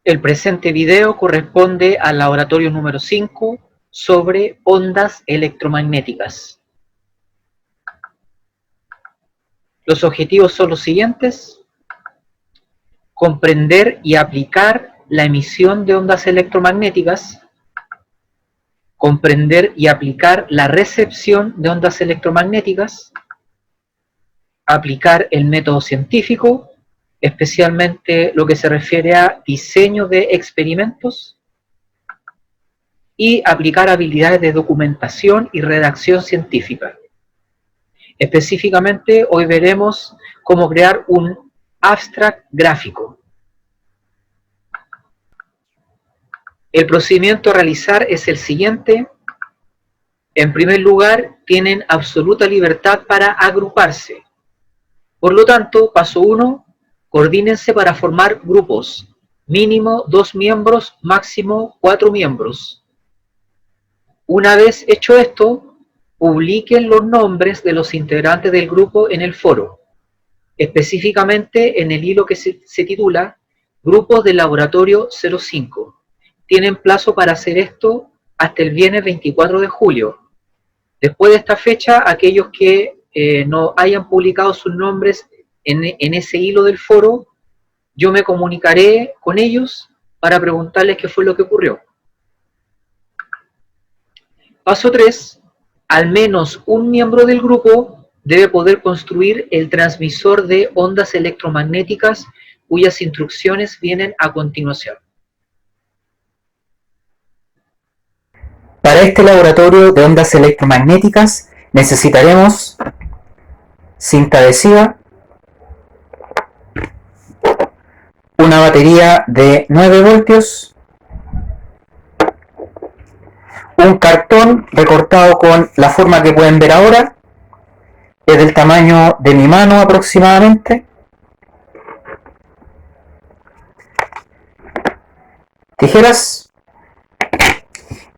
El presente video corresponde al laboratorio número 5 sobre ondas electromagnéticas. Los objetivos son los siguientes: comprender y aplicar la emisión de ondas electromagnéticas, comprender y aplicar la recepción de ondas electromagnéticas, aplicar el método científico, especialmente lo que se refiere a diseño de experimentos, y aplicar habilidades de documentación y redacción científica. Específicamente, hoy veremos cómo crear un abstract gráfico. El procedimiento a realizar es el siguiente. En primer lugar, tienen absoluta libertad para agruparse. Por lo tanto, paso 1, coordínense para formar grupos, mínimo 2 miembros, máximo 4 miembros. Una vez hecho esto, publiquen los nombres de los integrantes del grupo en el foro, específicamente en el hilo que se titula Grupos del Laboratorio 05. Tienen plazo para hacer esto hasta el viernes 24 de julio. Después de esta fecha, aquellos que no hayan publicado sus nombres en ese hilo del foro, yo me comunicaré con ellos para preguntarles qué fue lo que ocurrió. Paso 3. Al menos un miembro del grupo debe poder construir el transmisor de ondas electromagnéticas cuyas instrucciones vienen a continuación. Para este laboratorio de ondas electromagnéticas necesitaremos cinta adhesiva, una batería de 9 voltios, un cartón recortado con la forma que pueden ver ahora, es del tamaño de mi mano aproximadamente, tijeras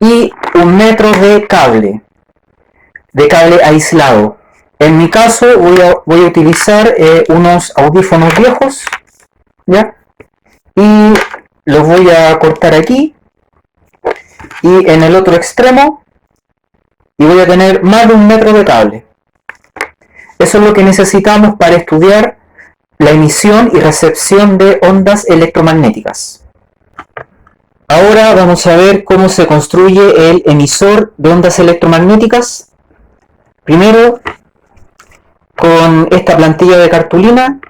y 1 metro de cable aislado. En mi caso voy a utilizar unos audífonos viejos, ¿ya? Y los voy a cortar aquí y en el otro extremo, y voy a tener más de 1 metro de cable. Eso es lo que necesitamos para estudiar la emisión y recepción de ondas electromagnéticas. Ahora vamos a ver cómo se construye el emisor de ondas electromagnéticas. Primero, con esta plantilla de cartulina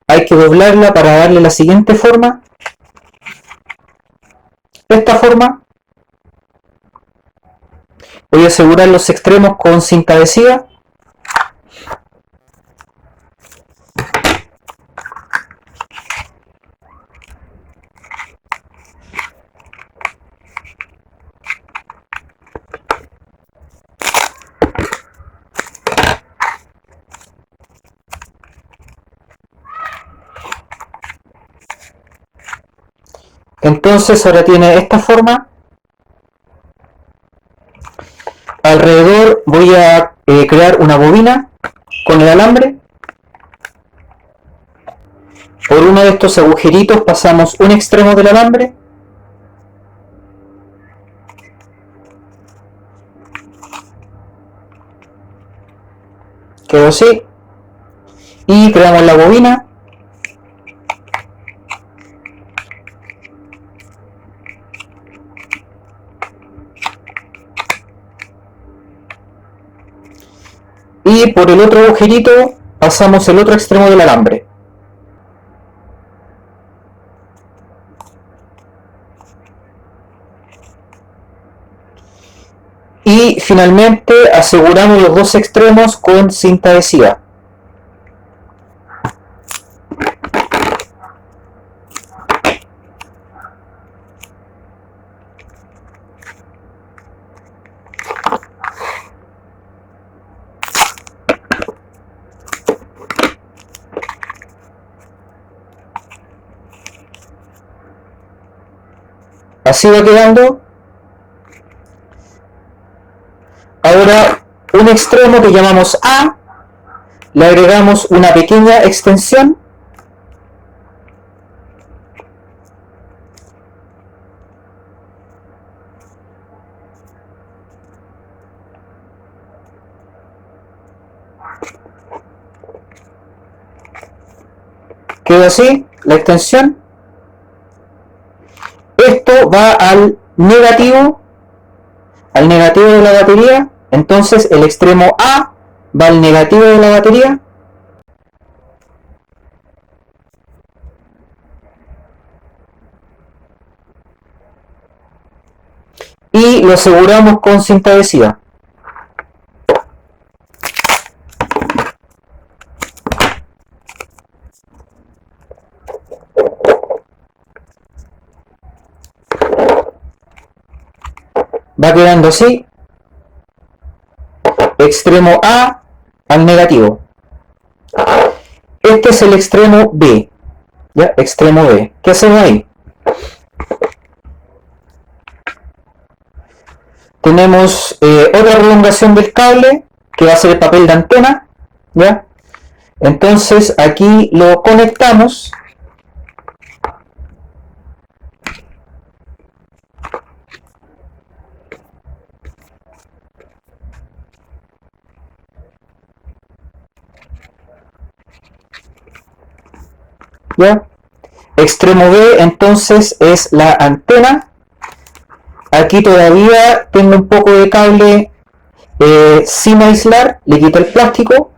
hay que doblarla para darle la siguiente forma. Esta forma. Voy a asegurar los extremos con cinta adhesiva. Entonces ahora tiene esta forma. Alrededor voy a crear una bobina con el alambre. Por uno de estos agujeritos pasamos un extremo del alambre. Quedó así. Y creamos la bobina. Y por el otro agujerito pasamos el otro extremo del alambre. Y finalmente aseguramos los dos extremos con cinta adhesiva. Así va quedando. Ahora un extremo que llamamos A, le agregamos una pequeña extensión quedó así, la extensión. Esto va al negativo de la batería, entonces el extremo A va al negativo de la batería. Y lo aseguramos con cinta adhesiva. Va quedando así, extremo A al negativo. Este es el extremo B, ¿ya? Extremo B. ¿Qué hacemos ahí? Tenemos otra prolongación del cable, que va a ser el papel de antena, ¿ya? Entonces aquí lo conectamos. ¿Ya? Extremo B entonces es la antena. Aquí todavía tengo un poco de cable sin aislar, le quito el plástico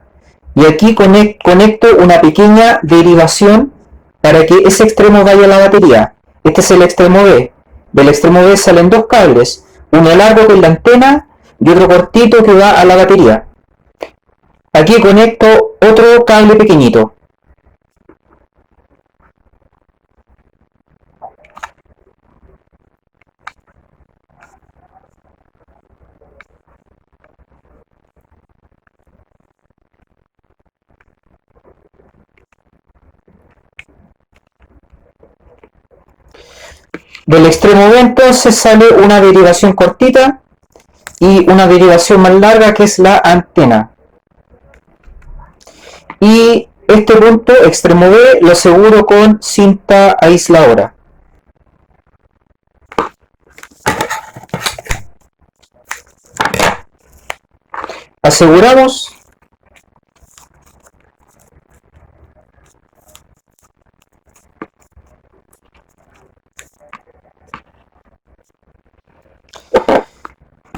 y aquí conecto una pequeña derivación para que ese extremo vaya a la batería. Este es el extremo B. Del extremo B salen dos cables, uno largo que es la antena y otro cortito que va a la batería. Aquí conecto otro cable pequeñito. Del extremo B entonces sale una derivación cortita y una derivación más larga que es la antena. Y este punto, extremo B, lo aseguro con cinta aisladora. Aseguramos.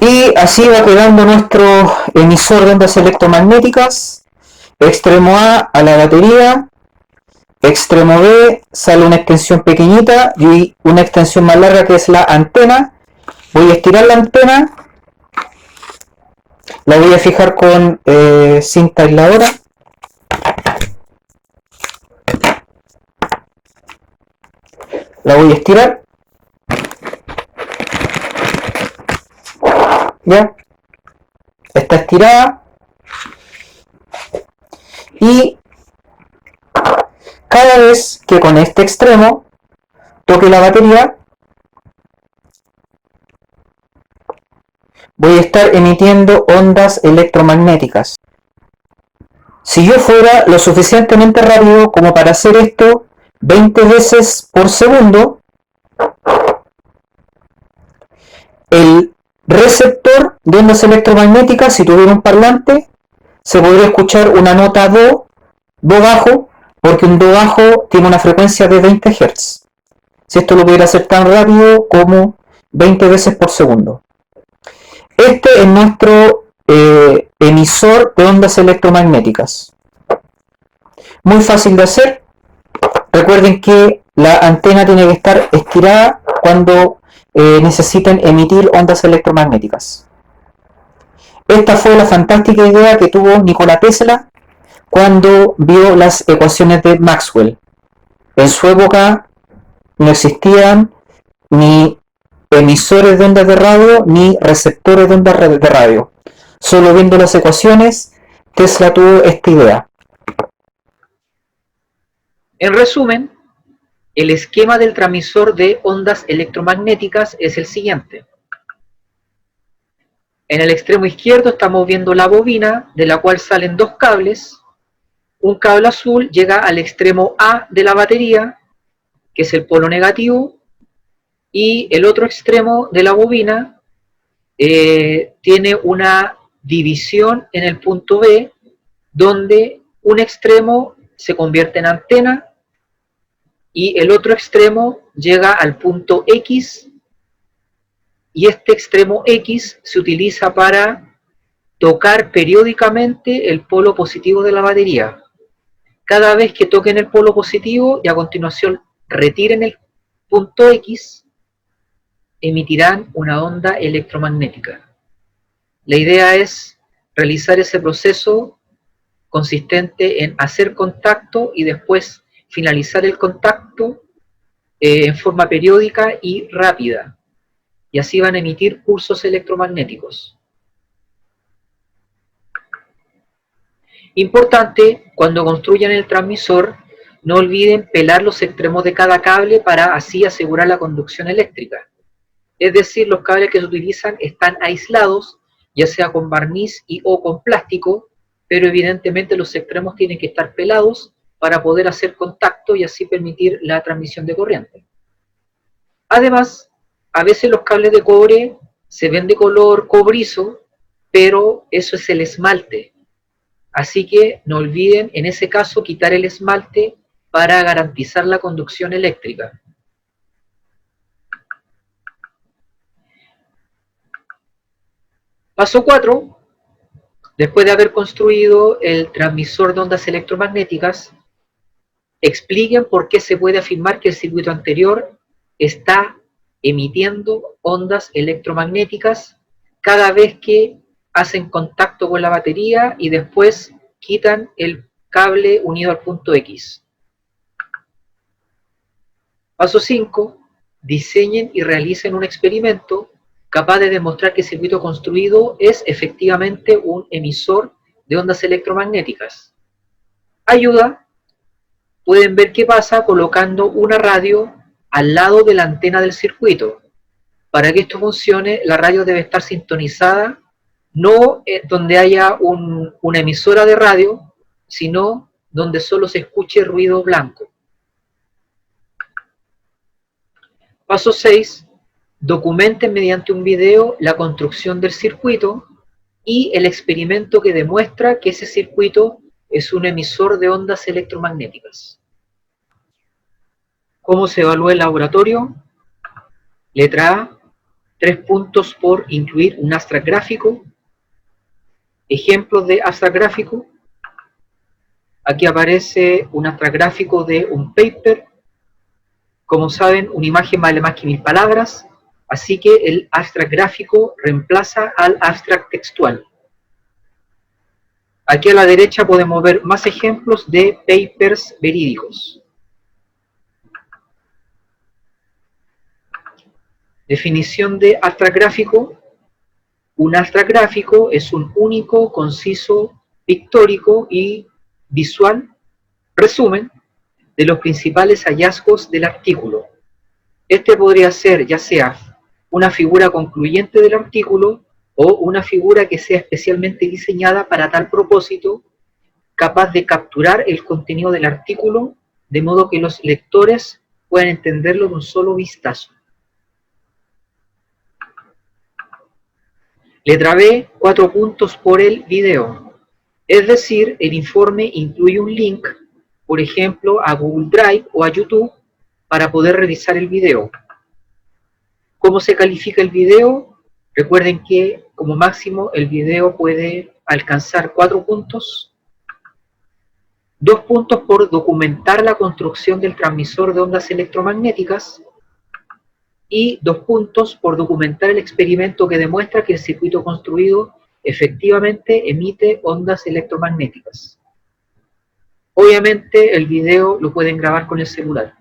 Y así va quedando nuestro emisor de ondas electromagnéticas. Extremo A la batería. Extremo B sale una extensión pequeñita y una extensión más larga que es la antena. Voy a estirar la antena. La voy a fijar con cinta aisladora. La voy a estirar. ¿Ya? Está estirada. Y cada vez que con este extremo toque la batería, voy a estar emitiendo ondas electromagnéticas. Si yo fuera lo suficientemente rápido como para hacer esto 20 veces por segundo, el receptor de ondas electromagnéticas, si tuviera un parlante, se podría escuchar una nota do bajo, porque un do bajo tiene una frecuencia de 20 Hz. Si esto lo pudiera hacer tan rápido como 20 veces por segundo. Este es nuestro emisor de ondas electromagnéticas. Muy fácil de hacer. Recuerden que la antena tiene que estar estirada cuando necesiten emitir ondas electromagnéticas. Esta fue la fantástica idea que tuvo Nikola Tesla cuando vio las ecuaciones de Maxwell. En su época no existían ni emisores de ondas de radio ni receptores de ondas de radio. Solo viendo las ecuaciones, Tesla tuvo esta idea. En resumen, el esquema del transmisor de ondas electromagnéticas es el siguiente. En el extremo izquierdo estamos viendo la bobina, de la cual salen dos cables. Un cable azul llega al extremo A de la batería, que es el polo negativo, y el otro extremo de la bobina tiene una división en el punto B, donde un extremo se convierte en antena y el otro extremo llega al punto X, y este extremo X se utiliza para tocar periódicamente el polo positivo de la batería. Cada vez que toquen el polo positivo y a continuación retiren el punto X, emitirán una onda electromagnética. La idea es realizar ese proceso consistente en hacer contacto y después finalizar el contacto en forma periódica y rápida. Y así van a emitir pulsos electromagnéticos. Importante, cuando construyan el transmisor, no olviden pelar los extremos de cada cable para así asegurar la conducción eléctrica. Es decir, los cables que se utilizan están aislados, ya sea con barniz y o con plástico, pero evidentemente los extremos tienen que estar pelados para poder hacer contacto y así permitir la transmisión de corriente. Además, a veces los cables de cobre se ven de color cobrizo, pero eso es el esmalte. Así que no olviden en ese caso quitar el esmalte para garantizar la conducción eléctrica. Paso 4. Después de haber construido el transmisor de ondas electromagnéticas, expliquen por qué se puede afirmar que el circuito anterior está emitiendo ondas electromagnéticas cada vez que hacen contacto con la batería y después quitan el cable unido al punto X. Paso 5. Diseñen y realicen un experimento capaz de demostrar que el circuito construido es efectivamente un emisor de ondas electromagnéticas. Ayuda, pueden ver qué pasa colocando una radio al lado de la antena del circuito. Para que esto funcione, la radio debe estar sintonizada, no donde haya una emisora de radio, sino donde solo se escuche ruido blanco. Paso 6. Documenten mediante un video la construcción del circuito y el experimento que demuestra que ese circuito es un emisor de ondas electromagnéticas. ¿Cómo se evalúa el laboratorio? Letra A, 3 puntos por incluir un abstract gráfico. Ejemplos de abstract gráfico. Aquí aparece un abstract gráfico de un paper. Como saben, una imagen vale más que 1000 palabras. Así que el abstract gráfico reemplaza al abstract textual. Aquí a la derecha podemos ver más ejemplos de papers verídicos. Definición de abstract gráfico. Un abstract gráfico es un único, conciso, pictórico y visual resumen de los principales hallazgos del artículo. Este podría ser ya sea una figura concluyente del artículo o una figura que sea especialmente diseñada para tal propósito, capaz de capturar el contenido del artículo de modo que los lectores puedan entenderlo de un solo vistazo. Letra B, 4 puntos por el video. Es decir, el informe incluye un link, por ejemplo, a Google Drive o a YouTube, para poder revisar el video. ¿Cómo se califica el video? Recuerden que como máximo el video puede alcanzar 4 puntos. 2 puntos por documentar la construcción del transmisor de ondas electromagnéticas y 2 puntos por documentar el experimento que demuestra que el circuito construido efectivamente emite ondas electromagnéticas. Obviamente el video lo pueden grabar con el celular.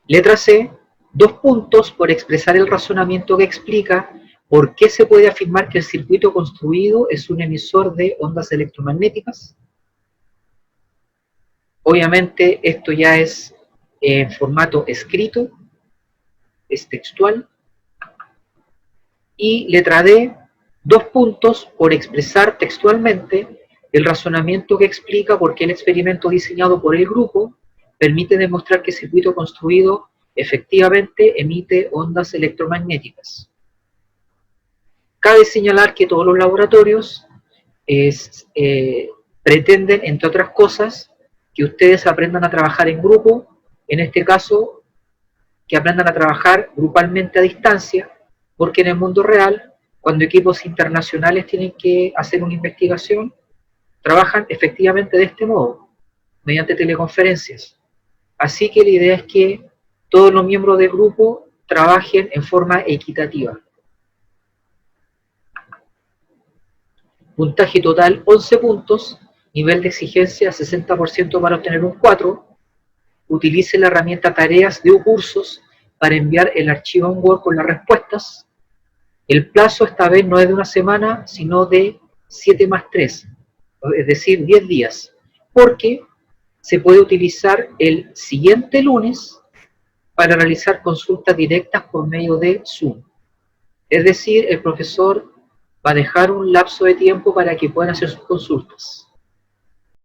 Letra C, 2 puntos por expresar el razonamiento que explica por qué se puede afirmar que el circuito construido es un emisor de ondas electromagnéticas. Obviamente esto ya es en formato escrito, es textual. Y letra D, 2 puntos por expresar textualmente el razonamiento que explica por qué el experimento diseñado por el grupo permite demostrar que el circuito construido efectivamente emite ondas electromagnéticas. Cabe señalar que todos los laboratorios pretenden, entre otras cosas, que ustedes aprendan a trabajar en grupo, en este caso, que aprendan a trabajar grupalmente a distancia, porque en el mundo real, cuando equipos internacionales tienen que hacer una investigación, trabajan efectivamente de este modo, mediante teleconferencias. Así que la idea es que todos los miembros del grupo trabajen en forma equitativa. Puntaje total 11 puntos, nivel de exigencia 60% para obtener un 4. Utilice la herramienta tareas de cursos para enviar el archivo en Word con las respuestas. El plazo esta vez no es de una semana, sino de 7 más 3, es decir, 10 días, porque se puede utilizar el siguiente lunes para realizar consultas directas por medio de Zoom. Es decir, el profesor va a dejar un lapso de tiempo para que puedan hacer sus consultas.